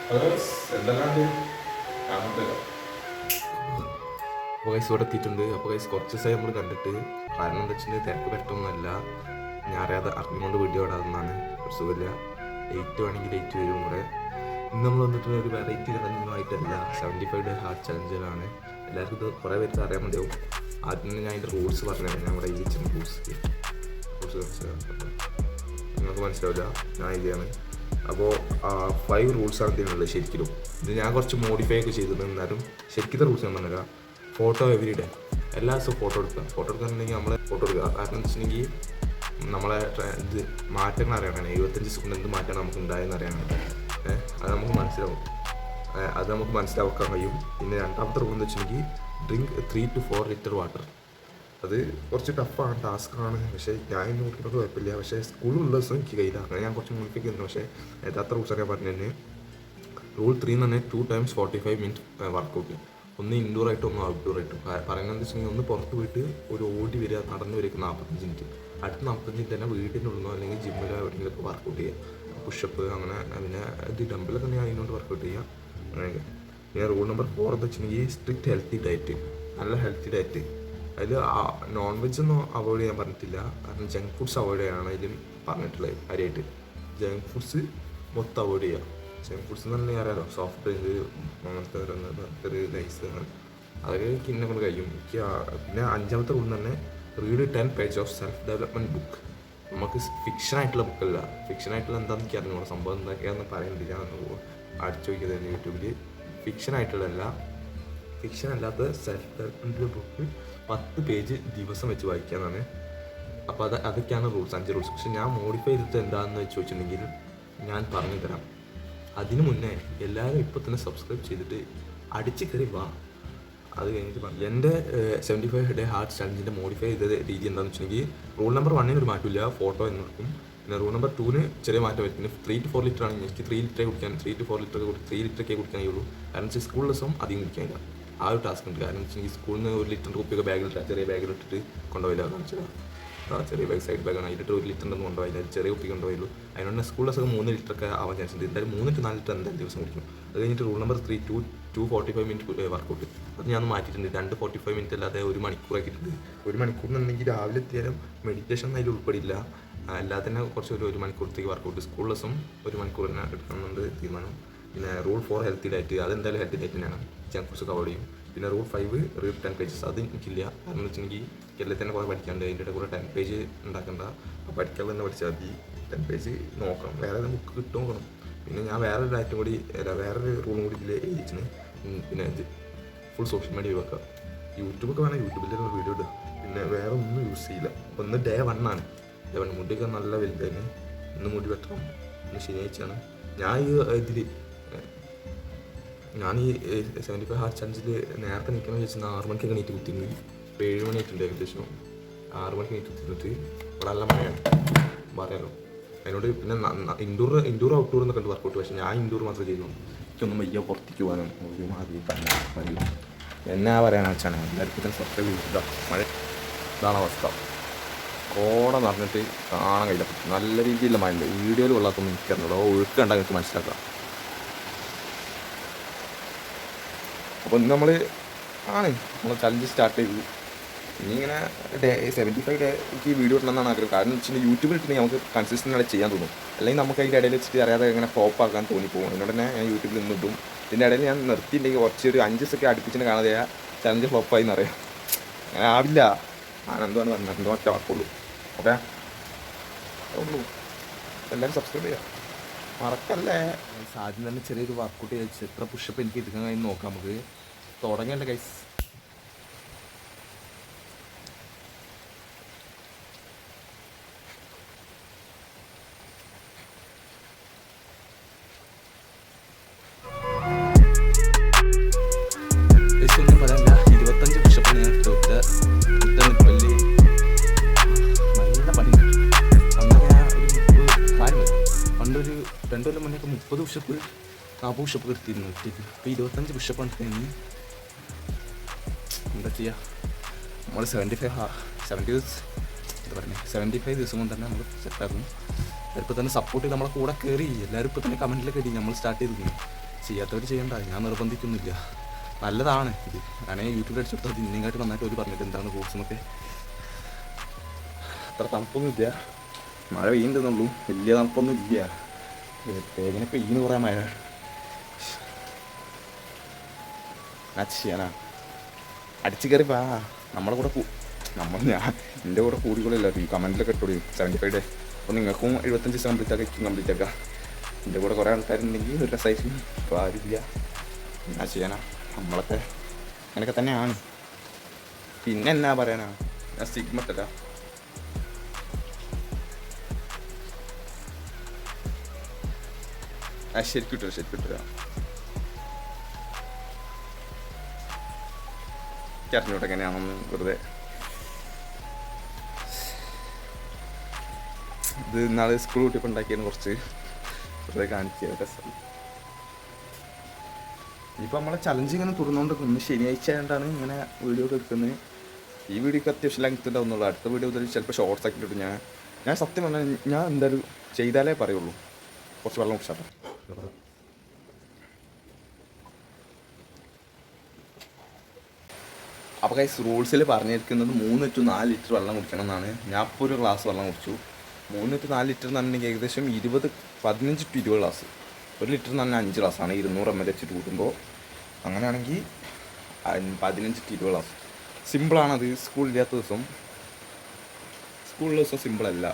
അപ്പോൾ കൈസ് ഇവിടെ എത്തിയിട്ടുണ്ട്. അപ്പോൾ കൈസ് കുറച്ച് ദിവസമായി നമ്മൾ കണ്ടിട്ട്, കാരണം എന്താ വെച്ചിട്ടുണ്ടെങ്കിൽ തിരക്ക് പെട്ടൊന്നുമല്ല, ഞാൻ അറിയാതെ അറിഞ്ഞുകൊണ്ട് വീഡിയോ ഇടാതെന്നാണ്. ഒരു സുഖമില്ല, ലേറ്റ് വേണമെങ്കിൽ ലേറ്റ് വരും കൂടെ. ഇന്ന് നമ്മൾ വന്നിട്ട് ഒരു വെറൈറ്റി ചലഞ്ചുമായിട്ടല്ല, 75 ഡേ ഹാർട്ട് ചലഞ്ചിലാണ്. എല്ലാവർക്കും ഇത് കുറേ പേർക്ക് അറിയാൻ മതിയാവും. ആദ്യം ഞാൻ അതിൻ്റെ റൂൾസ് പറഞ്ഞുതരാം. ഞാൻ ഇവിടെ ഈ റൂൾസ് നിങ്ങൾക്ക് മനസ്സിലാവില്ല, ഞാൻ ഇതാണ്. അപ്പോൾ 5 റൂൾസാണ് ഇതിനുള്ളത്. ശരിക്കും ഇത് ഞാൻ കുറച്ച് മോഡിഫൈ ഒക്കെ ചെയ്തിട്ടുണ്ട്. എന്നാലും ശരിക്കും റൂൾസ് ഞാൻ പറഞ്ഞുതരാം. ഫോട്ടോ എവരി ഡേ, എല്ലാ ദിവസവും ഫോട്ടോ എടുക്കുക. ഫോട്ടോ എടുക്കുകയാണെന്നുണ്ടെങ്കിൽ നമ്മൾ ഫോട്ടോ എടുക്കുക. കാരണം എന്താ വെച്ചിട്ടുണ്ടെങ്കിൽ നമ്മളെ ഇത് മാറ്റങ്ങൾ അറിയണം. 75 സെക്കൻഡ് എന്ത് മാറ്റമാണ് നമുക്ക് ഉണ്ടായെന്ന് അറിയണം. അത് നമുക്ക് മനസ്സിലാവും. അത് നമുക്ക് മനസ്സിലാക്കാൻ കഴിയും. പിന്നെ രണ്ടാമത്തെ റൂൾ എന്ന് വെച്ചിട്ടുണ്ടെങ്കിൽ ഡ്രിങ്ക് 3 to 4 ലിറ്റർ വാട്ടർ. അത് കുറച്ച് ടഫാണ്, ടാസ്ക്കാണ്. പക്ഷേ ഞാൻ ഇന്ന് നോക്കിയിട്ട് കുഴപ്പമില്ല. പക്ഷേ സ്കൂളിലുള്ള ദിവസം എനിക്ക് കഴിയില്ല. അങ്ങനെ ഞാൻ കുറച്ച് മോഡിഫൈ ചെയ്യുന്നു. പക്ഷേ യഥാർത്ഥ റൂൾസൊക്കെ പറഞ്ഞു തന്നെ. റൂൾ 3 എന്ന് പറഞ്ഞാൽ 2 times 45 minutes വർക്കൗട്ട്. ഒന്ന് ഇൻഡോർ ആയിട്ടും ഒന്ന് ഔട്ട്ഡോർ ആയിട്ടും. പറയുന്നത് എന്താ വെച്ചിട്ടുണ്ടെങ്കിൽ ഒന്ന് പുറത്ത് പോയിട്ട് ഒരു ഓടി വരിക, നടന്ന് വരിക 45 മിനിറ്റ്. അടുത്ത 45 മിനിറ്റ് തന്നെ വീട്ടിൻ്റെ ഉള്ളിലോ അല്ലെങ്കിൽ ജിമ്മിലോ എവിടെയെങ്കിലൊക്കെ വർക്കൗട്ട് ചെയ്യുക. പുഷപ്പ് അങ്ങനെ, പിന്നെ ഇത് ഡംബിലൊക്കെ ഞാൻ അതിനോട് വർക്കൗട്ട് ചെയ്യുക അങ്ങനെയൊക്കെ. പിന്നെ റൂൾ നമ്പർ 4 എന്ന് വെച്ചിട്ടുണ്ടെങ്കിൽ സ്ട്രിക്റ്റ് ഹെൽത്തി ഡയറ്റ്. നല്ല ഹെൽത്തി ഡയറ്റ്. അതിൽ നോൺ വെജ് ഒന്നും അവോയ്ഡ് ചെയ്യാൻ പറഞ്ഞിട്ടില്ല. കാരണം ജങ്ക് ഫുഡ്സ് അവോയ്ഡ് ചെയ്യാനാണ് ഇതിലും പറഞ്ഞിട്ടുള്ളത് കാര്യമായിട്ട്. ജങ്ക് ഫുഡ്സ് മൊത്തം അവോയ്ഡ് ചെയ്യുക. ജങ്ക് ഫുഡ്സ് എന്ന് പറഞ്ഞാൽ അറിയാലോ, സോഫ്റ്റ് ഡ്രിങ്ക് അങ്ങനത്തെ ബർഗർ, ലൈസ്, അതൊക്കെ കിന്നെ കൊണ്ട് കഴിയും എനിക്ക്. പിന്നെ 5ാമത്തെ റൂൾ തന്നെ read 10 pages of self development book. നമുക്ക് ഫിക്ഷൻ ആയിട്ടുള്ള ബുക്കല്ല. ഫിക്ഷൻ ആയിട്ടുള്ള എന്താണെന്ന് എനിക്ക് അറിഞ്ഞു. സംഭവം എന്തൊക്കെയാണെന്ന് പറയുന്നില്ല. അടിച്ചു വയ്ക്കുന്നത് യൂട്യൂബിൽ. ഫിക്ഷൻ ആയിട്ടുള്ളതല്ല, ഫിക്ഷൻ അല്ലാത്ത സെൽഫ് ഡെവലപ്മെൻറ്റ് ബുക്ക് 10 പേജ് ദിവസം വെച്ച് വായിക്കാനാണ്. അപ്പോൾ അതൊക്കെയാണ് റൂൾസ്, 5 റൂൾസ്. പക്ഷെ ഞാൻ മോഡിഫൈ ചെയ്തിട്ട് എന്താണെന്ന് വെച്ച് വെച്ചിട്ടുണ്ടെങ്കിൽ ഞാൻ പറഞ്ഞു തരാം. അതിനു മുന്നേ എല്ലാവരും ഇപ്പോൾ തന്നെ സബ്സ്ക്രൈബ് ചെയ്തിട്ട് അടിച്ച് കയറി വാ. അത് കഴിഞ്ഞിട്ട് പറഞ്ഞു. എൻ്റെ 75 ഡേ ഹാർട്ട് ചലഞ്ചിൻ്റെ മോഡിഫൈ ചെയ്ത രീതി എന്താണെന്ന് വെച്ചിട്ടുണ്ടെങ്കിൽ റൂൾ നമ്പർ 1 ഒരു മാറ്റമില്ല, ഫോട്ടോ എന്ന് കൊടുക്കും. പിന്നെ റൂൾ നമ്പർ 2 ചെറിയ മാറ്റം വരും. പിന്നെ 3 to 4 ലിറ്റർ ആണെങ്കിൽ എനിക്ക് 3 ലിറ്ററേ കുടിക്കാൻ, 3 to 4 ലിറ്റർ 3 ലിറ്ററൊക്കെ കുടിക്കാനേ ഉള്ളൂ. കാരണം വെച്ചാൽ സ്കൂൾ ദിവസം അധികം കുടിക്കാനില്ല. ആ ഒരു ടാസ്ക് ഉണ്ട്. കാരണം വെച്ചാൽ സ്കൂളിൽ നിന്ന് 1 ലിറ്ററിൻ്റെ കുപ്പിയൊക്കെ ബാഗിലിട്ടാൽ, ചെറിയ ബാഗിലിട്ടിട്ട് കൊണ്ടുപോയില്ല. കാണിച്ചാൽ ചെറിയ ബാഗ്, സൈഡ് ബാഗാണ്. അതിലിട്ട് 1 ലിറ്ററിൻ്റെ കൊണ്ടുപോയില്ല, ചെറിയ കുപ്പി കൊണ്ടുപോയുള്ളൂ. അതിനോട് സ്കൂൾ ദിവസം 3 ലിറ്ററൊക്കെ ആവാൻ ചാൻസ് ഉണ്ട്. എന്തായാലും 3 to 4 ലിറ്റർ എന്തായാലും ദിവസം കുടിക്കും. അത് കഴിഞ്ഞിട്ട് റൂൾ നമ്പർ 3 2:45 മിനിറ്റ് വർക്കൗട്ട്. അത് ഞാൻ മാറ്റിയിട്ടുണ്ട്. 2:45 മിനിറ്റ് അല്ലാതെ 1 മണിക്കൂറാക്കിയിട്ടുണ്ട്. 1 മണിക്കൂറിനുണ്ടെങ്കിൽ രാവിലെ എത്തിയാലും മെഡിറ്റേഷൻ അതിൽ ഉൾപ്പെടില്ല. അല്ലാതെ തന്നെ കുറച്ച് 1 മണിക്കൂറത്തേക്ക് വർക്കൗട്ട്. സ്കൂൾ ദിവസം 1 മണിക്കൂർ തന്നെ എടുക്കണമെന്നുണ്ട് തീരുമാനം. പിന്നെ റൂൾ 4 ഹെൽത്തി ഡയറ്റ്. അതെന്തായാലും ഹെൽത്തി ഡയറ്റ് തന്നെയാണ്. ജങ്ക് ഫുഡ്സ് കവർ ചെയ്യും. പിന്നെ റൂൾ 5 റീഡ് 10 pages. അത് എനിക്കില്ല. കാരണം എന്ന് വെച്ചിട്ടുണ്ടെങ്കിൽ കേരളത്തിൽ തന്നെ കുറേ പഠിക്കാണ്ട്. അതിൻ്റെ കൂടെ 10 പേജ് ഉണ്ടാക്കണ്ട. അപ്പോൾ പഠിക്കാൻ തന്നെ പഠിച്ചാൽ മതി. 10 പേജ് നോക്കണം. വേറെ ബുക്ക് കിട്ടും നോക്കണം. പിന്നെ ഞാൻ വേറൊരു ഡയറ്റും കൂടി, വേറൊരു റൂളും കൂടി ഇതിൽ എഴുതിച്ചിന്. പിന്നെ ഇത് ഫുൾ സോഷ്യൽ മീഡിയ ഒഴിവാക്കുക. യൂട്യൂബൊക്കെ വേണം, യൂട്യൂബിൽ വീഡിയോ ഇടുക. പിന്നെ വേറെ ഒന്നും യൂസ് ചെയ്യില്ല. അപ്പോൾ ഇന്ന് ഡേ 1 ആണ്. ഡേ 1 മുടിയൊക്കെ നല്ല വലുതായിരുന്നു. ഇന്ന് മുടി വെട്ടണം. ഇന്ന് ശനിയാഴ്ചയാണ്. ഞാൻ ഈ 75 ഹാർട്ട് ചലഞ്ചിൽ നേരത്തെ നിൽക്കണമെന്ന് വെച്ചാൽ 6 മണിക്കൊക്കെ നീറ്റ് കുത്തിയിരുന്നു. ഇപ്പോൾ 7 മണി ആയിട്ടുണ്ട് ഏകദേശം. 6 മണിക്ക് നീറ്റ് കുത്തിന്നിട്ട് ഇവിടെ നല്ല മഴയാണ് പറയാലോ. അതിനോട് പിന്നെ ഇൻഡോർ ഔട്ട്ഡോർ എന്നൊക്കെ ഉണ്ട് വർക്കൗട്ട്. പക്ഷേ ഞാൻ ഇൻഡോർ മാത്രമേ ചെയ്യുന്നു. എനിക്കൊന്നും വയ്യ പുറത്തേക്ക് പോകാനും ഒരു മാതിരി പറയും. എന്നാ പറയാനാ വെച്ചാണ് എല്ലാവർക്കും തന്നെ സബ്സ്ക്രൈബ് ചെയ്തിട്ടോ. മഴ ഇതാണ് അവസ്ഥ. കോട നിറഞ്ഞിട്ട് കാണാൻ കഴിയില്ല. നല്ല രീതിയിലുള്ള മഴ ഉണ്ട്. വീഡിയോയിൽ കൊള്ളാത്തൊന്നും എനിക്കറിഞ്ഞൂടോ. ഒഴുക്ക് കണ്ടാൽ എനിക്ക് മനസ്സിലാക്കാം. അപ്പോൾ ഇന്ന് നമ്മൾ ചലഞ്ച് സ്റ്റാർട്ട് ചെയ്തു. ഇനി ഇങ്ങനെ 75 ഡേക്ക് വീഡിയോ ഇടണമെന്നാണ് ആഗ്രഹം. കാരണം വെച്ചിട്ടുണ്ടെങ്കിൽ യൂട്യൂബിൽ ഇട്ടുണ്ടെങ്കിൽ നമുക്ക് കൺസിസ്റ്റൻ്റ് ആയിട്ട് ചെയ്യാൻ തോന്നും. അല്ലെങ്കിൽ നമുക്ക് അതിൻ്റെ ഇടയിൽ വെച്ചിട്ട് അറിയാതെ ഇങ്ങനെ ഫ്ലോപ്പ് ആക്കാൻ തോന്നിപ്പോകും. അതുകൊണ്ട് തന്നെ ഞാൻ യൂട്യൂബിൽ നിന്ന് ഇടും. ഇതിൻ്റെ ഇടയിൽ ഞാൻ നിർത്തിയിട്ടുണ്ടെങ്കിൽ കുറച്ചൊരു 5 സെക്കൻഡ് അടുപ്പിച്ചിട്ട് കാണാതെ ചലഞ്ച് ഫ്ലോപ്പായി എന്നറിയാം. അങ്ങനെ ആവില്ല. എന്തുവാണ് പറഞ്ഞത്, എന്തോ ഒറ്റ വാക്കുള്ളൂ. ഓക്കെ, ഉള്ളൂ. എല്ലാവരും സബ്സ്ക്രൈബ് ചെയ്യാം, മറക്കല്ലേ. ആദ്യം തന്നെ ചെറിയൊരു വർക്കൗട്ട് ചെയ്ത് എത്ര പുഷപ്പ് എനിക്ക് എടുക്കാൻ കഴിഞ്ഞ് നോക്കാം. നമുക്ക് തുടങ്ങേണ്ട ഗൈസ്. ഒന്നും പറയാനില്ല, 25 പുഷപ്പാണ് ഞാൻ എടുത്ത നിൽപ്പല്. നല്ല പണി. അന്നൊക്കെ ഞാൻ പണ്ടൊരു 2 കൊല്ലം മുന്നേ 30 പുഷപ്പ് 40 പുഷപ്പ് എടുത്തിരുന്നു. ഇപ്പോൾ 25 പുഷപ്പാണ് എടുത്തത്. എന്താ ചെയ്യുക, നമ്മൾ 75 ദിവസം കൊണ്ട് തന്നെ നമ്മൾ സെറ്റാക്കും. ഇപ്പോൾ തന്നെ സപ്പോർട്ട് ചെയ്ത് നമ്മളെ കൂടെ കയറി. എല്ലാവരും ഇപ്പോൾ തന്നെ കമൻറ്റിലൊക്കെ ഇടി നമ്മൾ സ്റ്റാർട്ട് ചെയ്തിരുന്നു. ചെയ്യാത്തവർ ചെയ്യണ്ട, ഞാൻ നിർബന്ധിക്കുന്നില്ല. നല്ലതാണ് ഇത്. ഞാൻ യൂട്യൂബിൽ അടിച്ചു കൊടുത്താൽ നിന്നെക്കാട്ട് നന്നായിട്ട് ഒരു പറഞ്ഞിട്ട് എന്താണ് കോഴ്സ് എന്നൊക്കെ. അത്ര തണുപ്പൊന്നുമില്ല, മഴ പെയ്യുന്നുണ്ടെന്നുള്ളൂ, വലിയ തണുപ്പൊന്നും ഇല്ല. തേങ്ങനെ പെയ്യുന്നു കുറേ മഴ. ചെയ്യാനാ അടിച്ചു കയറി വാ, നമ്മുടെ കൂടെ ഞാൻ എൻ്റെ കൂടെ കൂടിക്കൊള്ളില്ല. ഈ കമൻറ്റിലൊക്കെ ഇട്ടോളൂ 75 അപ്പോൾ നിങ്ങൾക്കും 75 ദിവസം കംപ്ലീറ്റ് ആക്കാം. എൻ്റെ കൂടെ കുറേ ആൾക്കാരുണ്ടെങ്കിൽ ഒരു രസമായിരിക്കും. ഇപ്പോൾ ആരുമില്ല, എന്നാ ചെയ്യാനാ, നമ്മളൊക്കെ അങ്ങനെയൊക്കെ തന്നെയാണ്. പിന്നെ എന്നാ പറയാനാ, ഞാൻ സ്റ്റിഗ്മട്ടല്ല. ശരിക്കും ഇട്ടില്ല അറിഞ്ഞോട്ടെ എങ്ങനെയാണെന്ന് വെറുതെ. ഇത് നാളെ സ്കൂൾ കൂട്ടിയപ്പോൾ ഉണ്ടാക്കിയാണ്, കുറച്ച് വെറുതെ കാണിക്കുക രസം. ഇപ്പം നമ്മളെ ചലഞ്ച് ഇങ്ങനെ തുറന്നുകൊണ്ടിരിക്കുന്നു. ശനിയാഴ്ച ആയതുകൊണ്ടാണ് ഇങ്ങനെ വീഡിയോ ഒക്കെ എടുക്കുന്നത്. ഈ വീഡിയോക്ക് അത്യാവശ്യം ലെങ്ത് ഉണ്ടാവുന്നുള്ളൂ. അടുത്ത വീഡിയോ മുതൽ ചിലപ്പോൾ ഷോർട്സ് ആക്കി ഇട്ടിട്ട് ഞാൻ സത്യം പറഞ്ഞാൽ ഞാൻ എന്തായാലും ചെയ്താലേ പറയുള്ളൂ. കുറച്ച് വെള്ളം കുടിച്ചാട്ടോ. അപ്പോൾ ഗൈസ് റൂൾസിൽ പറഞ്ഞിരിക്കുന്നത് 3 to 4 ലിറ്റർ വെള്ളം കുടിക്കണം എന്നാണ്. ഞാൻ ഇപ്പോൾ ഒരു ഗ്ലാസ് വെള്ളം കുടിച്ചു. 3 to 4 ലിറ്റർ എന്ന് പറഞ്ഞിട്ടുണ്ടെങ്കിൽ ഏകദേശം 15 to 20 ഗ്ലാസ്. 1 ലിറ്റർ എന്ന് പറഞ്ഞാൽ 5 ഗ്ലാസ്സാണ്. 200 ml വെച്ചിട്ട് കൂട്ടുമ്പോൾ അങ്ങനെയാണെങ്കിൽ 15 to 20 ഗ്ലാസ്. സിമ്പിളാണത്. സ്കൂളില്ലാത്ത ദിവസം, സ്കൂളിലെ ദിവസം സിമ്പിളല്ല,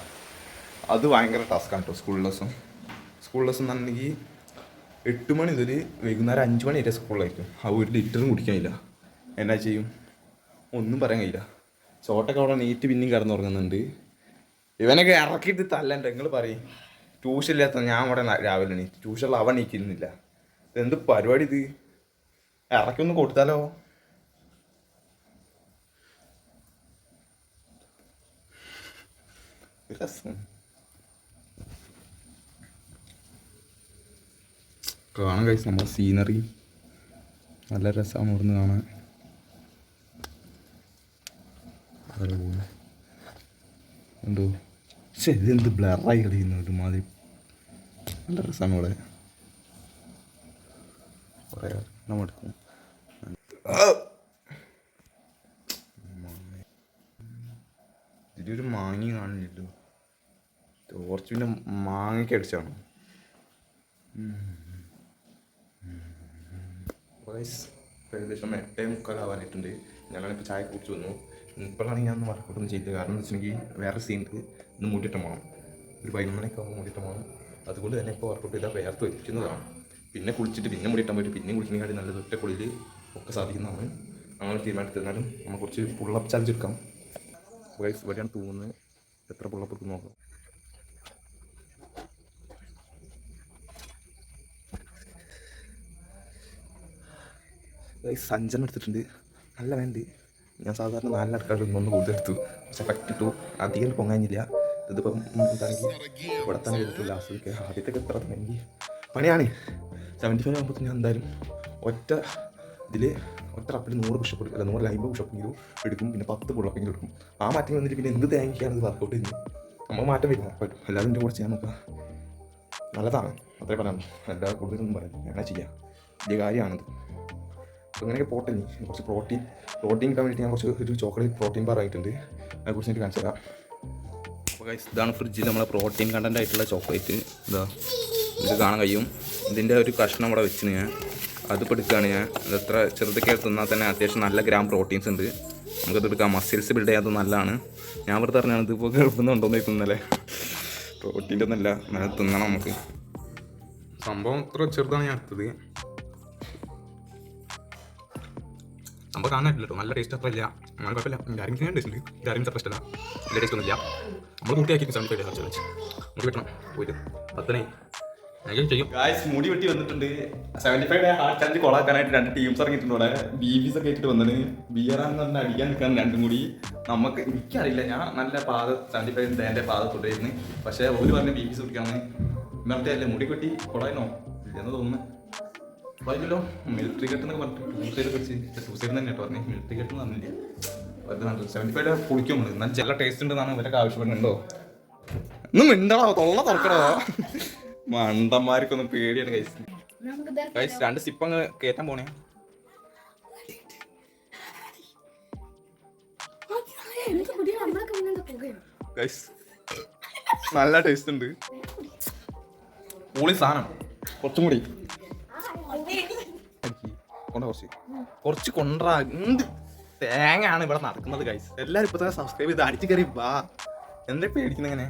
അത് ഭയങ്കര ടാസ്ക്കാണ് കേട്ടോ. സ്കൂളിലെ ദിവസം എന്ന് പറഞ്ഞിട്ടുണ്ടെങ്കിൽ 8 മണി മുതൽ വൈകുന്നേരം 5 മണി വരെ സ്കൂളിലായിരിക്കും. ആ 1 ലിറ്ററും കുടിക്കാനില്ല. എന്നാ ചെയ്യും, ഒന്നും പറയാൻ കഴിയില്ല. ചോട്ടൊക്കെ അവിടെ നീറ്റ് പിന്നെയും കിടന്നുറങ്ങുന്നുണ്ട്. ഇവനൊക്കെ ഇറക്കിയിട്ട് തല്ലണ്ട. നിങ്ങൾ പറയും ട്യൂഷൻ ഇല്ലാത്ത ഞാൻ അവിടെ രാവിലെ എണീറ്റ്, ട്യൂഷനിൽ അവൻ എണീക്കുന്നില്ല. എന്ത് പരിപാടി ഇത്, ഇറക്കി ഒന്ന് കൊടുത്താലോ. രസം കാണാൻ കഴിച്ചു. നമ്മുടെ സീനറി നല്ല രസമാണ് ഇവിടുന്ന് കാണാൻ. ഉണ്ടോ പക്ഷെ ഇതെന്ത് ബ്ലറായി കളിക്കുന്നു ഒരുമാതിരി. നല്ല രസമാണ് ഇവിടെ. കുറേ എടുക്കും. ഇതിലൊരു മാങ്ങി കാണില്ലല്ലോ. കുറച്ച് പിന്നെ മാങ്ങയ്ക്ക് അടിച്ചാണ്. ഏകദേശം 8:45 ആവാനായിട്ടുണ്ട്. ഞങ്ങളിപ്പോൾ ചായ കുടിച്ചു വന്നു. ഇപ്പോഴാണ് ഞാൻ ഒന്ന് വർക്കൗട്ടൊന്നും ചെയ്തത്. കാരണം എന്ന് വെച്ചിട്ടുണ്ടെങ്കിൽ വേറെ സീനിക്ക് ഇന്ന് മൂടിയിട്ട് പോകണം. ഒരു 11 മണിയൊക്കെ ആകുമ്പോൾ മൂടിയിട്ട് പോകണം. അതുകൊണ്ട് തന്നെ ഇപ്പോൾ വർക്കൗട്ട് ചെയ്താൽ വേർത്ത് വയ്ക്കുന്നതാണ്. പിന്നെ കുളിച്ചിട്ട് പിന്നെ മുടിയിട്ടാൻ പറ്റും. പിന്നെ കുളിക്കുന്നതിനായിട്ട് നല്ലത് ഒറ്റ കുളിയിൽ ഒക്കെ സാധിക്കുന്നതാണ്. അങ്ങനെ തീരുമാനിച്ചെന്നാലും നമ്മൾ കുറച്ച് പുള്ളപ്പ് ചാർജ് എടുക്കാം. വയസ്സ് ഇവിടെയാണ് തൂങ്ങുന്നത്. എത്ര പുള്ളപ്പ് എടുക്കും നോക്കാം. സഞ്ചനം എടുത്തിട്ടുണ്ട്. നല്ല വേണ്ടി ഞാൻ സാധാരണ 4 അടുക്കള ഒന്ന് കൂടുതലെടുത്തു. പക്ഷെ എഫക്റ്റ് ഇട്ടു. അധികം പൊങ്ങാനില്ല. ഇതിപ്പം എന്താണെങ്കിൽ ഇവിടെ തന്നെ ചെയ്തിട്ടില്ല. ലാസ്റ്റ് ആദ്യത്തൊക്കെ എത്ര തുടങ്ങി പണിയാണ്. 75 ആകുമ്പോൾ ഞാൻ എന്തായാലും ഒറ്റ റപ്പിൽ 100 പുഷപ്പ് എടുക്കും. അല്ല 150 പുഷപ്പെങ്കിലും എടുക്കും. പിന്നെ 10 പുള്ളപ്പെങ്കിലും എടുക്കും. ആ മാറ്റം വന്നിട്ട് പിന്നെ എന്ത് തേങ്ങയ്ക്കാണ് ഇത് വർക്കൗട്ട് ചെയ്യുന്നത്. നമ്മൾ മാറ്റം വരും പറ്റും. എല്ലാവരും എൻ്റെ കൂടെ ചെയ്യാൻ നോക്കുക. നല്ലതാണ്, അത്രേ പറയാം. എല്ലാ കൂടുതലൊന്നും പറയാം. അങ്ങനെ ചെയ്യാം, വലിയ കാര്യമാണത്. അപ്പോൾ ഇങ്ങനെയൊക്കെ പോട്ടെ. കുറച്ച് പ്രോട്ടീൻ കിട്ടാൻ വേണ്ടിയിട്ട് ഞാൻ ഒരു ചോക്ലേറ്റ് പ്രോട്ടീൻ ബാർ ആയിട്ടുണ്ട്. അതിനെക്കുറിച്ച് എനിക്ക് കാണിച്ചു തരാം. അപ്പോൾ ഗൈസ് ഇതാണ് ഫ്രിഡ്ജിൽ നമ്മളെ പ്രോട്ടീൻ കണ്ടൻ്റ് ആയിട്ടുള്ള ചോക്ലേറ്റ്. ഇത് കാണാൻ കഴിയും. ഇതിൻ്റെ ഒരു കഷ്ണം ഇവിടെ വെച്ച് ഞാൻ അതിപ്പോൾ എടുക്കുകയാണ്. ഞാൻ അതെത്ര ചെറുതൊക്കെ തിന്നാൽ തന്നെ അത്യാവശ്യം നല്ല ഗ്രാം പ്രോട്ടീൻസ് ഉണ്ട്. നമുക്കത് എടുക്കാം. മസിൽസ് ബിൽഡ് ചെയ്യാൻ നല്ലതാണ്. ഞാൻ വെറുതെ പറഞ്ഞാണ് ഇതിപ്പോൾ കേൾക്കുന്നുണ്ടോന്ന് ഇന്നലെ. പ്രോട്ടീൻ്റെ ഒന്നല്ല, നല്ല തിന്നണം നമുക്ക്. സംഭവം ഇത്ര ചെറുതാണ് ഞാൻ എടുത്തത്. സംഭവം കാണാനില്ല കേട്ടോ. നല്ല ടേസ്റ്റ് അത്ര ഇല്ല. അങ്ങനെ കുഴപ്പമില്ല. ആരെങ്കിലും ടേസ്റ്റ് ഉണ്ട്. ആരെങ്കിലും അത്ര ഇഷ്ടമല്ല. വലിയ ടേസ്റ്റ് ഒന്നുമില്ല. നമ്മൾ കൂട്ടിയാക്കി 75 വെച്ച് മുടി വെട്ടണം. പോയിട്ട് 10 ചെയ്യും. മുടി വെട്ടി വന്നിട്ടുണ്ട്. 75 ഹാർട്ട് ചാലഞ്ച് കൊളാക്കാനായിട്ട് 2 ടീംസ് ഇറങ്ങിയിട്ടുണ്ട്. ഇവിടെ ബീബീസ് ഒക്കെ ആയിട്ട് വന്നത്. ബിയറാന്ന് പറഞ്ഞാൽ അടിക്കാൻ നിൽക്കാൻ 2 കൂടി. നമുക്ക് എനിക്കറിയില്ല. ഞാൻ നല്ല പാത 75 ഡേൻ്റെ പാത തൊട്ടായിരുന്നു. പക്ഷേ ഒരു പറഞ്ഞ ബീബീസ് കുടിക്കാന്ന് മറ്റേ അല്ലേ മുടി വെട്ടി കൊളായിരുന്നോ എന്ന് തോന്നുന്നു. പറഞ്ഞല്ലോ മിലിറ്ററി കെട്ടെന്നൊക്കെ പറഞ്ഞു. 2 സൈഡ് തന്നെ കേട്ടോ പറഞ്ഞു. മിലിറ്ററി കെട്ടെന്ന് പറഞ്ഞില്ല. 75 കുളിക്കും. എന്നാൽ ചില ടേസ്റ്റ് ഉണ്ടെന്നാണ് ഇവരൊക്കെ ആവശ്യപ്പെടുന്നുണ്ടോ. ഒന്നും മിണ്ടണോ, തൊള്ള തുറക്കണോ. മണ്ടന്മാർക്കൊന്നും പേടിയാണ് കഴിച്ചത്. ഗൈസ് 2 സിപ്പ് അങ്ങ് കയറ്റാൻ പോണേ. ഗൈസ് നല്ല ടേസ്റ്റ് ഉണ്ട്, പൊളി സാധനം. കുറച്ചും കൂടി കുറച്ച് കൊണ്ടാ. എന്ത് തേങ്ങയാണ് ഇവിടെ നടക്കുന്നത് ഗൈസ്. എല്ലാവരും ഇപ്പൊ തന്നെ സബ്സ്ക്രൈബ് ചെയ്ത് അടിച്ചു കയറി വാ. എന്താ പേടിക്കുന്ന ഇങ്ങനെ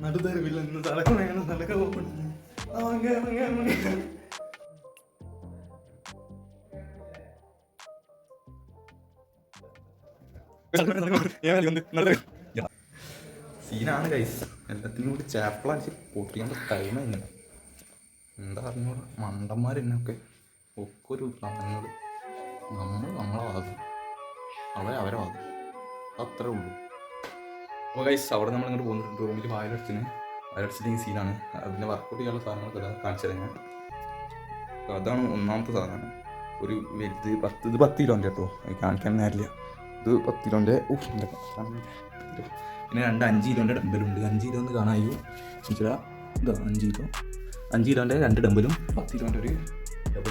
നടുതരവില്ല നടക്ക സീനാണ് ഗൈസ്. എല്ലാത്തിനും കൂടി ചാപ്പിളടിച്ച് പൊട്ടിക്കേണ്ട ടൈം എങ്ങനെ എന്താ പറഞ്ഞോളൂ. മണ്ടന്മാരെന്നൊക്കെ ഒക്കെ ഒരു നമ്മളോട് നമ്മളെ വാദം, അവരെ വാദം, അത്രേ ഉള്ളൂ. അപ്പോൾ ഗൈസ് അവിടെ നമ്മൾ ഇങ്ങോട്ട് പോകുന്നുണ്ട്. റൂമിൽ വയലടിച്ചിട്ട് സീനാണ്. അതിൻ്റെ വർക്കൗട്ട് ചെയ്യാനുള്ള സാധനങ്ങളൊക്കെ കാണിച്ചു തരാം ഞാൻ. അപ്പോൾ അതാണ് ഒന്നാമത്തെ സാധനം. ഒരു വലുത് 10 കിലോൻ്റെ കേട്ടോ, കാണിക്കാൻ നേരില്ല. ഇത് 10 കിലോൻ്റെ. പിന്നെ 2 5 കിലോൻ്റെ ഡമ്പലുണ്ട്. 5 കിലോ ഒന്ന് കാണായോ ഇതാ 5 കിലോൻ്റെ 2 ഡമ്പലും 10 കിലോൻ്റെ ഒരു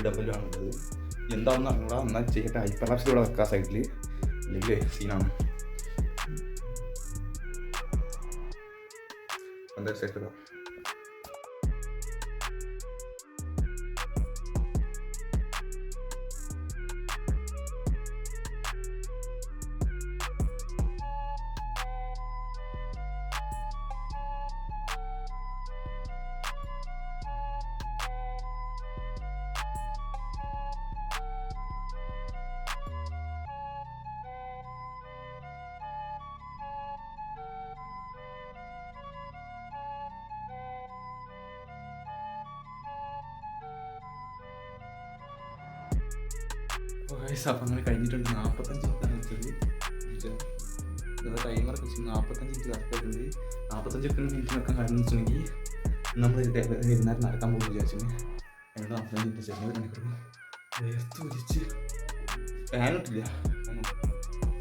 ഡബിളുമാണ് ഉള്ളത്. എന്താണെന്ന് അറിഞ്ഞൂടാ. എന്നാൽ ചെയ്യട്ടെ. ഹൈപ്പർ ലാപ്സ് ഇവിടെ വെക്കാം സൈഡിൽ, അല്ലെങ്കിൽ സീനാണ്. എന്താ സെറ്റ് അപ്പം അങ്ങനെ കഴിഞ്ഞിട്ടുണ്ട്. 45 മിനിറ്റാണ് വെച്ചത്. ടൈമറൊക്കെ വെച്ച് 45 മിനിറ്റ് കറക്റ്റായിട്ടുണ്ട്. 45 മിനിറ്റ് വെക്കാൻ കാരണം വെച്ചിട്ടുണ്ടെങ്കിൽ നമ്മൾ വൈകുന്നേരം നടക്കാൻ പോകുന്നു വിചാരിച്ചു. എന്നോട് 45 മിനിറ്റ് ചെറിയ വേർത്ത് ഒലിച്ച് ഫാനിട്ടില്ല.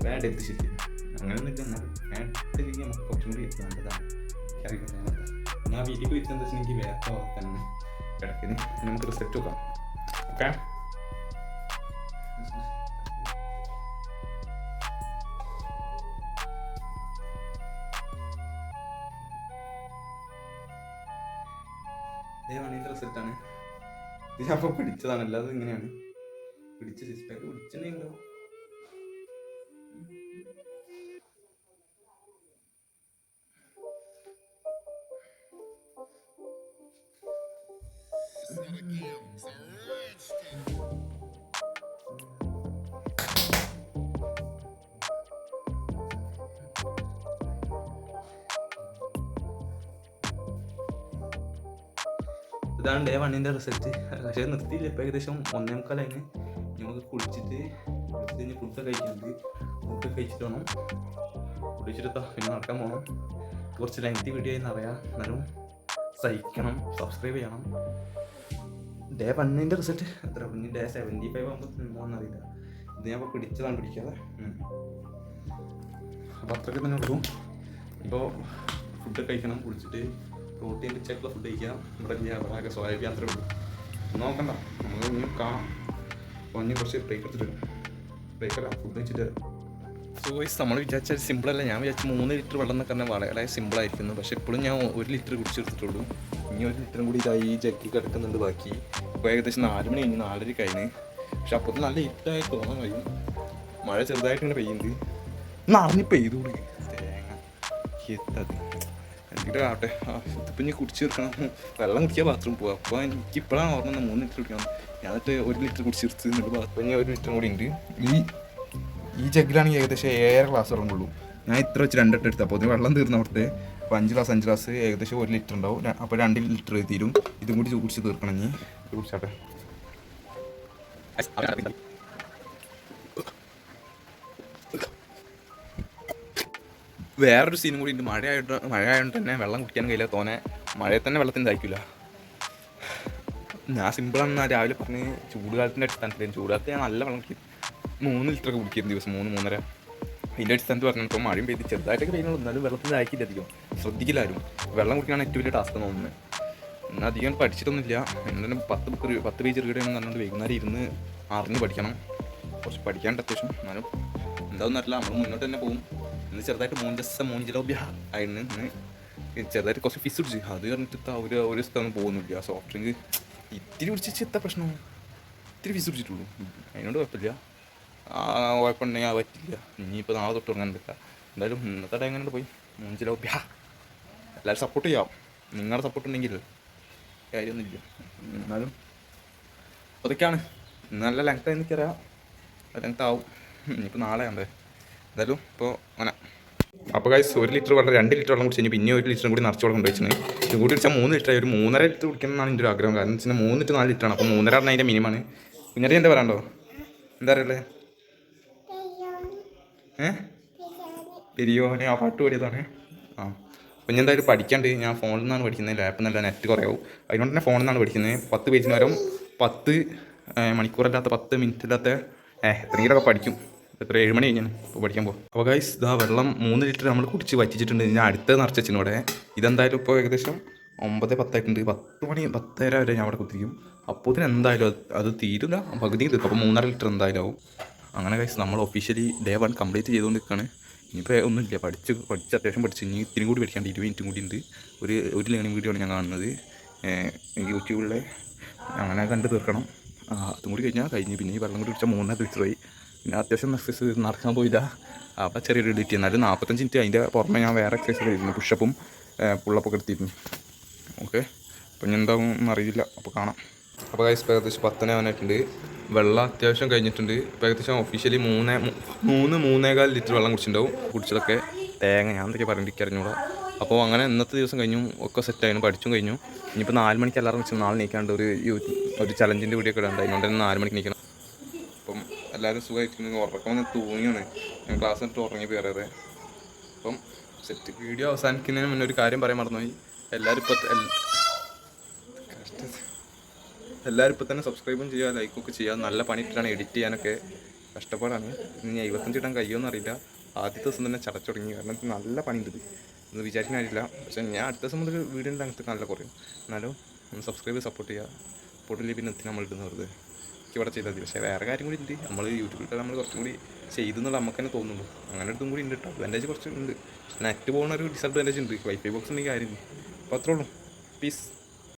ഫാൻ എടുത്ത് ശരി അങ്ങനെയൊന്നും ഇല്ല. എന്നാൽ ഫാൻ ഇട്ടില്ലെങ്കിൽ നമുക്ക് കുറച്ചും കൂടി നല്ലതാണ്. അറിയില്ല ഞാൻ വീട്ടിൽ പോയിട്ട് എന്താ വെച്ചാൽ എനിക്ക് വേർത്ത തന്നെ കിടക്കിന്. നമുക്ക് റിസെറ്റ് നോക്കാം. ഓക്കെ വണിൻ്റെ റിസൾട്ടാണ്. ഇത് ഞാൻ അപ്പോൾ പിടിച്ചതാണ്, അല്ലാതെ ഇങ്ങനെയാണ് പിടിച്ച സിസ്റ്റൊക്കെ പിടിച്ചിട്ടുണ്ടോ. ഇതാണ് ഡേ 1ൻ്റെ റിസൾട്ട്. പക്ഷേ നിർത്തിയില്ല. ഇപ്പോൾ ഏകദേശം 1:45 നമുക്ക് കുളിച്ചിട്ട് കഴിഞ്ഞ് ഫുഡൊക്കെ കഴിക്കുന്നുണ്ട്. ഫുഡൊക്കെ കഴിച്ചിട്ട് വേണം കുടിച്ചിട്ട് പിന്നെ നടക്കാൻ പോകണം. കുറച്ച് ലെങ്തി വീഡിയോ എന്നറിയാം, എന്നാലും സഹിക്കണം, സബ്സ്ക്രൈബ് ചെയ്യണം. ഡേ 1ൻ്റെ റിസൾട്ട് എത്ര പിന്നെ ഡേ 75 ആകുമ്പോൾ എന്താണെന്നറിയില്ല. ഇത് ഞാൻ ഇപ്പോൾ പിടിക്കാതെ അപ്പോൾ അത്രയ്ക്ക് തന്നെ ഉള്ളൂ. ഇപ്പോൾ ഫുഡ് കഴിക്കണം, കുടിച്ചിട്ട് പ്രോട്ടീൻ റിച്ച് ആയിട്ടുള്ള ഫുഡ് കഴിക്കാം. ഇവിടെ ആകെ സോയാബീൻ അത്രേ ഉള്ളൂ. നോക്കണ്ട, നമുക്ക് ഇനി കാണാം. അപ്പോൾ ഇനി കുറച്ച് ബ്രേക്ക് എടുത്തിട്ട് വരും. ബ്രേക്കല്ല ഫുഡ് കഴിച്ചിട്ട് വരും. സോ ഗൈസ് നമ്മൾ വിചാരിച്ചാൽ സിമ്പിളല്ല. ഞാൻ വിചാരിച്ചു 3 ലിറ്റർ വെള്ളം എന്നൊക്കെ തന്നെ വളരെ സിമ്പിളായിരിക്കുന്നു. പക്ഷേ ഇപ്പോഴും ഞാൻ 1 ലിറ്റർ കുടിച്ചെടുത്തിട്ടുള്ളൂ. ഇനി 1 ലിറ്ററും കൂടി ഇതായി ഈ ജഗ്ഗി കിടക്കുന്നുണ്ട് ബാക്കി. ഇപ്പോൾ ഏകദേശം 4 മണി കഴിഞ്ഞ് 4:30 കഴിഞ്ഞ്. പക്ഷെ അപ്പോൾ നല്ല ഇരുട്ടായി തോന്നാൻ കഴിയും. മഴ ചെറുതായിട്ട് ഇങ്ങനെ പെയ്യുന്നുണ്ട്. അറിഞ്ഞ് പെയ്തു കൂടി തേങ്ങ എത്തത് എന്തെങ്കിലും ആവട്ടെ. ഇതിപ്പോൾ ഇനി കുടിച്ച് തീർക്കണം. വെള്ളം കുടിക്കാൻ ബാത്റൂം പോവാം. അപ്പോൾ എനിക്ക് ഇപ്പോഴാണ് ഓർമ്മ 3 ലിറ്റർ കുടിക്കണം. ഞാനിട്ട് 1 ലിറ്റർ കുടിച്ച് തീർത്ത്. അപ്പോൾ ഇനി 1 ലിറ്ററും കൂടി ഉണ്ട്. ഈ ജഗ്ഗിലാണെങ്കിൽ ഏകദേശം 7 ഗ്ലാസ് ഇറങ്ങുള്ളൂ. ഞാൻ ഇത്ര വെച്ച് 2 എടുത്താൽ അപ്പോൾ വെള്ളം തീർന്ന അവിടുത്തെ. അപ്പോൾ 5 ഗ്ലാസ് ഏകദേശം 1 ലിറ്റർ ഉണ്ടാവും. അപ്പോൾ 2 ലിറ്റർ തീരും. ഇതും കൂടി കുടിച്ച് തീർക്കണം. ഇനി കുടിച്ചാട്ടെ. വേറൊരു സീനും കൂടി ഉണ്ട്. മഴയായതുകൊണ്ട് തന്നെ വെള്ളം കുടിക്കാൻ കഴിയില്ല. തോന്നെ മഴയിൽ തന്നെ വെള്ളത്തിന് ഇതാക്കില്ല. ഞാൻ സിമ്പിളാണെന്ന് രാവിലെ പറഞ്ഞ് ചൂടുകാലത്തിൻ്റെ അടുത്ത് തണുപ്പില്ല. ചൂടുകാലത്ത് ഞാൻ നല്ല വെള്ളം കുടിക്കും. 3 ലിറ്ററൊക്കെ കുടിക്കും ദിവസം. 3-3.5. അതിൻ്റെ അടിസ്ഥാനത്ത് പറഞ്ഞാൽ ഇപ്പോൾ മഴയും പെയ്ത് ചെറുതായിട്ടൊക്കെ പെയ്യുന്നുള്ളൂ, എന്നാലും വെള്ളത്തിൽ ആക്കിയില്ല അധികം ശ്രദ്ധിക്കില്ലാരും. വെള്ളം കുടിക്കാനാണ് ഏറ്റവും വലിയ ടാസ്ക് തോന്നുന്നത്. എന്നാൽ അധികം പഠിച്ചിട്ടൊന്നുമില്ല. എന്നാലും 10 പേജ് റീഡാണെന്ന് പറഞ്ഞുകൊണ്ട് വൈകുന്നേരം ഇരുന്ന് അറിഞ്ഞ് പഠിക്കണം. കുറച്ച് പഠിക്കാണ്ട് അത്യാവശ്യം, എന്നാലും എന്താണെന്ന് അറിയില്ല, നമ്മൾ മുന്നോട്ട് തന്നെ പോകും. ഇന്ന് ചെറുതായിട്ട് മൂഞ്ചലോബ്യ ആയിരുന്നു. ഇന്ന് ചെറുതായിട്ട് കുറച്ച് ഫിസ് പിടിച്ച്, അത് പറഞ്ഞിട്ട് ഒരു സ്ഥലം പോകുന്നില്ല. സോഫ്റ്റ് ഡ്രിങ്ക് ഇത്തിരി പിടിച്ച് എത്ര പ്രശ്നമോ, ഇത്തിരി ഫിസ് പിടിച്ചിട്ടുള്ളൂ. അതിനോട് കുഴപ്പമില്ല. കുഴപ്പമുണ്ടെങ്കിൽ അത് പറ്റില്ല. ഇനിയിപ്പോൾ നാളെ തൊട്ട് തുടങ്ങാൻ പറ്റില്ല. എന്തായാലും ഇന്നത്തെ ടൈം എങ്ങനെ പോയി മൂഞ്ചലോബ്യ. എല്ലാവരും സപ്പോർട്ട് ചെയ്യാം. നിങ്ങളുടെ സപ്പോർട്ട് ഉണ്ടെങ്കിൽ കാര്യമൊന്നുമില്ല. എന്നാലും അതൊക്കെയാണ്. നല്ല ലെങ്ത് ആയി എനിക്കറിയാം, ലെങ്ത് ആവും. ഇനിയിപ്പോൾ നാളെ ആണ്ടേ. എന്തായാലും ഇപ്പോൾ അങ്ങനെ. അപ്പോൾ ഗൈസ് 1 ലിറ്റർ വെള്ളം 2 ലിറ്റർ വെള്ളം കുടിച്ച് കഴിഞ്ഞാൽ പിന്നെ 1 ലിറ്ററും കൂടി നിറച്ച് വെള്ളം കൊണ്ടുവച്ചിന്. ഇത് കൂടി കുടിച്ചാൽ 3 ലിറ്റർ ആയി. ഒരു 3.5 ലിറ്റർ കുടിക്കണം എന്നാണ് എൻ്റെ ഒരു ആഗ്രഹം. കാരണം വെച്ചാൽ 3 to 4 ലിറ്ററാണ്. അപ്പോൾ 3.5 ആണ് അതിൻ്റെ മിനിമമാണ്. കുഞ്ഞറി എന്താ പറയാണ്ടോ? എന്താ അറിയല്ലേ? പെരിയോനെ ആ പാട്ട് പാടിയതാണ്. അപ്പം ഞാൻ എന്തായാലും പഠിക്കാണ്ട്. ഞാൻ ഫോണിൽ നിന്നാണ് പഠിക്കുന്നത്. ലാപ്പിൽ നിന്നല്ല, നെറ്റ് കുറയാവും. അതുകൊണ്ട് തന്നെ ഫോണിൽ നിന്നാണ് പഠിക്കുന്നത്. 10 പേജിന് പകരം 10 മണിക്കൂറല്ലാത്ത 10 മിനിറ്റ് ഇല്ലാത്ത എത്രയെങ്കിലുമൊക്കെ പഠിക്കും. എത്ര 7 മണി കഴിഞ്ഞാൽ ഇപ്പോൾ പഠിക്കാൻ പോകും. അപ്പോൾ ഗൈസ് ഇതാ വെള്ളം 3 ലിറ്റർ നമ്മൾ കുടിച്ച് വറ്റിച്ചിട്ടുണ്ട്. ഞാൻ അടുത്തത് നിറച്ച് വെച്ചിന് ഇവിടെ. ഇതെന്തായാലും ഇപ്പോൾ ഏകദേശം 9:10 ആയിട്ടുണ്ട്. 10 മണി 10:30 വരെ ഞാൻ അവിടെ കുത്തിരിക്കും. അപ്പോൾ എന്തായാലും അത് തീരില്ല, പകുതി തീർക്കും. അപ്പോൾ 3.5 ലിറ്റർ എന്തായാലും ആവും. അങ്ങനെ ഗൈസ് നമ്മൾ ഒഫീഷ്യലി ഡേ 1 കംപ്ലീറ്റ് ചെയ്തുകൊണ്ടിരിക്കുകയാണ്. ഇനിയിപ്പോൾ ഒന്നുമില്ല, പഠിച്ച് അത്യാവശ്യം പഠിച്ച് ഇനി ഇത്തിരി കൂടി പഠിക്കാണ്ട്. 20 മിനിറ്റും കൂടി ഉണ്ട്. ഒരു ലേണിംഗ് വീഡിയോ ആണ് ഞാൻ കാണുന്നത് യൂട്യൂബിലെ. അങ്ങനെ കണ്ട് തീർക്കണം. അതും കൂടി കഴിഞ്ഞ് പിന്നെ ഈ വെള്ളം കൂടി കുടിച്ചാൽ 3.5 ലിറ്ററായി. പിന്നെ അത്യാവശ്യം എക്സസൈസ് നടക്കാൻ പോയില്ല. അപ്പോൾ ചെറിയൊരു എഡിറ്റ് എന്നാലും 45 മിനിറ്റ് അതിൻ്റെ പുറമെ ഞാൻ വേറെ എക്സസൈസ് ചെയ്തിരുന്നു. പുഷപ്പും പുള്ളപ്പൊക്കെ എടുത്തിരുന്നു. ഓക്കെ, അപ്പം ഞാൻ എന്താവും എന്നറിയില്ല. അപ്പോൾ കാണാം. അപ്പോൾ ഗൈസ് ഏകദേശം 10 ആവാനായിട്ടുണ്ട്. വെള്ളം അത്യാവശ്യം കഴിഞ്ഞിട്ടുണ്ട്. ഇപ്പോൾ ഏകദേശം ഒഫീഷ്യലി 3.25 ലിറ്റർ വെള്ളം കുടിച്ചിട്ടുണ്ടാവും. കുടിച്ചതൊക്കെ തേങ്ങ, ഞാൻ എന്തൊക്കെ പറഞ്ഞിരിക്കറിഞ്ഞൂടാ. അപ്പോൾ അങ്ങനെ ഇന്നത്തെ ദിവസം കഴിഞ്ഞു, ഒക്കെ സെറ്റായിരുന്നു, പഠിച്ചും കഴിഞ്ഞു. ഇനിയിപ്പോൾ 4 മണിക്ക് എല്ലാവരും വെച്ചാൽ നാളെ നീക്കാണ്ട് ഒരു ചലഞ്ചിൻ്റെ വീഡിയോ ഒക്കെ ഇടാണ്ട്. അതുകൊണ്ട് തന്നെ 4 മണിക്ക് നീക്കണം. അപ്പം എല്ലാവരും സുഖമായിട്ട് ഉറക്കം തൂങ്ങിയാണ്. ഞാൻ ക്ലാസ് എന്നിട്ട് ഉറങ്ങി കയറിയത്. അപ്പം സെറ്റ് വീഡിയോ അവസാനിക്കുന്നതിന് മുന്നേ ഒരു കാര്യം പറയാൻ മറന്നുപോയി. എല്ലാവരും ഇപ്പോൾ തന്നെ സബ്സ്ക്രൈബും ചെയ്യുക, ലൈക്കൊക്കെ ചെയ്യുക. നല്ല പണിയിട്ടാണ് എഡിറ്റ് ചെയ്യാനൊക്കെ, കഷ്ടപ്പാടാണ്. ഇനി 75 ഇടാൻ കഴിയുമെന്ന് അറിയില്ല. ആദ്യത്തെ ദിവസം തന്നെ ചടച്ചു തുടങ്ങി. കാരണം നല്ല പണിയുണ്ട്. ഒന്ന് വിചാരിക്കാൻ കഴിയില്ല. പക്ഷേ ഞാൻ അടുത്ത ദിവസം മുതൽ വീഡിയോൻ്റെ അങ്ങനത്തെ നല്ല കുറയും. എന്നാലും ഒന്ന് സബ്സ്ക്രൈബ് സപ്പോർട്ട് ചെയ്യുക. സപ്പോർട്ടില്ല പിന്നെ എത്തി നമ്മൾ ഇടുന്നത് വെറുതെ ഇവിടെ ചെയ്താൽ മതി. പക്ഷേ വേറെ കാര്യം കൂടി ഉണ്ട്. നമ്മൾ യൂട്യൂബിൽ നമ്മൾ കുറച്ചും കൂടി ചെയ്തെന്നുള്ള നമുക്ക് തന്നെ തോന്നുള്ളൂ. അങ്ങനെ ഇതും കൂടി ഉണ്ട് കേട്ടോ. അഡ്വാൻറ്റേജ് കുറച്ച് ഉണ്ട്. നെറ്റ് പോകുന്ന ഒരു ഡിസഡ്വാൻറ്റേജ് ഉണ്ട്. വൈഫൈ ബോക്സ് ഉണ്ടെങ്കിൽ കാര്യം. അപ്പോൾ അത്രേ ഉള്ളൂ. പീസ്.